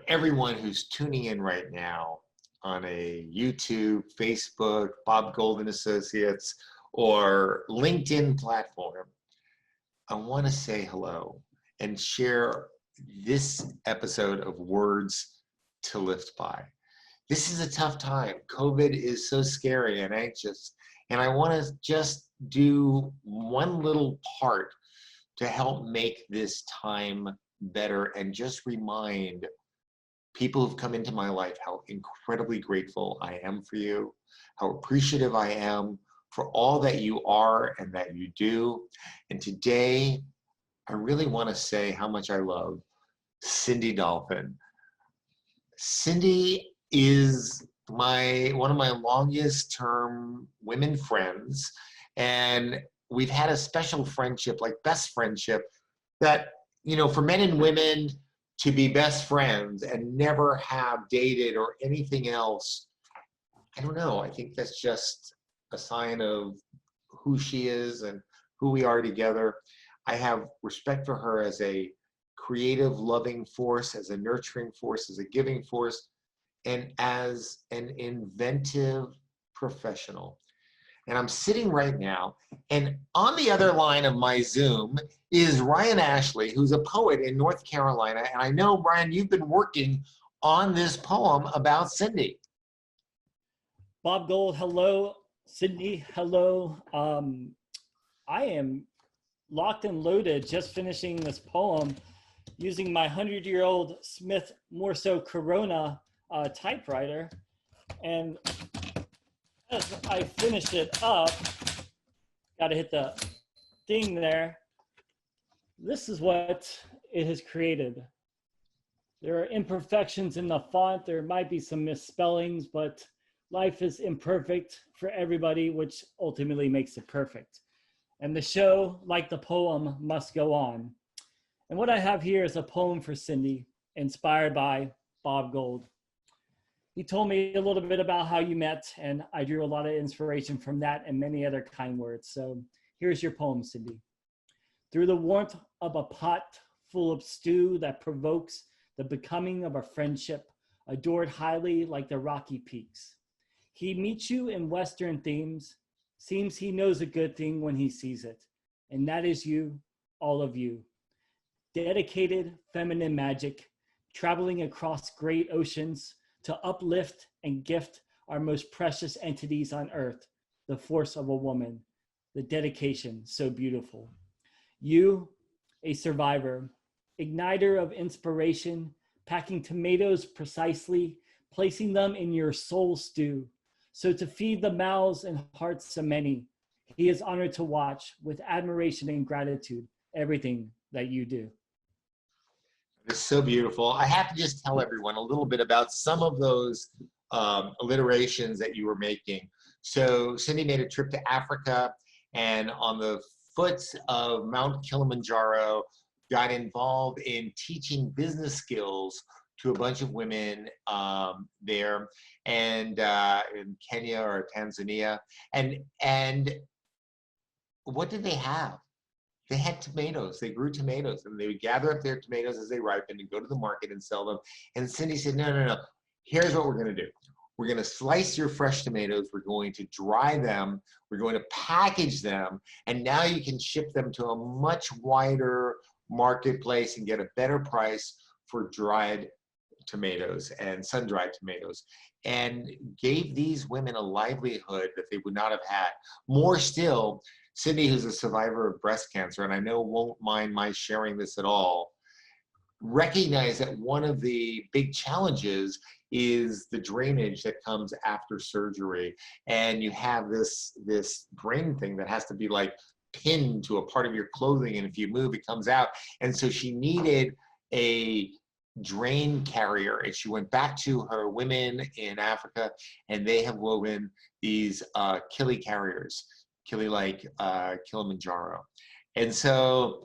everyone who's tuning in right now on a YouTube, Facebook, Bob Golden Associates, or LinkedIn platform, I want to say hello and share this episode of Words to Lift By. This is a tough time. COVID is so scary and anxious, and I want to just do one little part to help make this time better and just remind people who've come into my life how incredibly grateful I am for you, how appreciative I am for all that you are and that you do. And today, I really want to say how much I love Cindy Dolphin. Cindy is one of my longest term women friends, and we've had a special friendship, like best friendship, that, you know, for men and women to be best friends and never have dated or anything else, I don't know, I think that's just a sign of who she is and who we are together. I have respect for her as a creative, loving force, as a nurturing force, as a giving force, and as an inventive professional. And I'm sitting right now, and on the other line of my Zoom is Ryan Ashley, who's a poet in North Carolina. And I know, Ryan, you've been working on this poem about Cindy. Bob Gold, hello. Cindy, hello. I am locked and loaded, just finishing this poem using my 100-year-old Smith Morso Corona typewriter. And as I finish it up, got to hit the thing there. This is what it has created. There are imperfections in the font. There might be some misspellings, but life is imperfect for everybody, which ultimately makes it perfect. And the show, like the poem, must go on. And what I have here is a poem for Cindy, inspired by Bob Gold. He told me a little bit about how you met, and I drew a lot of inspiration from that and many other kind words. So here's your poem, Cindy. Through the warmth of a pot full of stew that provokes the becoming of a friendship, adored highly like the rocky peaks. He meets you in Western themes, seems he knows a good thing when he sees it, and that is you, all of you. Dedicated feminine magic, traveling across great oceans to uplift and gift our most precious entities on earth, the force of a woman, the dedication so beautiful. You, a survivor, igniter of inspiration, packing tomatoes precisely, placing them in your soul stew. So to feed the mouths and hearts of many, he is honored to watch with admiration and gratitude everything that you do. It's so beautiful. I have to just tell everyone a little bit about some of those alliterations that you were making. So Cindy made a trip to Africa, and on the foot of Mount Kilimanjaro, got involved in teaching business skills to a bunch of women there, and in Kenya or Tanzania. And what did they have? They had tomatoes. They grew tomatoes, and they would gather up their tomatoes as they ripened and go to the market and sell them. And Cindy said, no. Here's what we're going to do. We're going to slice your fresh tomatoes. We're going to dry them. We're going to package them. And now you can ship them to a much wider marketplace and get a better price for dried tomatoes and sun-dried tomatoes, and gave these women a livelihood that they would not have had. More still, Cindy, who's a survivor of breast cancer, and I know won't mind my sharing this at all, recognize that one of the big challenges is the drainage that comes after surgery. And you have this drain thing that has to be like pinned to a part of your clothing, and if you move, it comes out. And so she needed a drain carrier, and she went back to her women in Africa, and they have woven these Kili carriers, Kili like Kilimanjaro. And so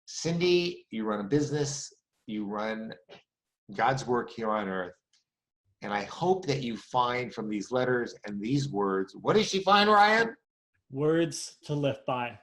Cindy, you run a business, you run God's work here on earth, and I hope that you find from these letters and these words, what does she find, Ryan? Words to live by.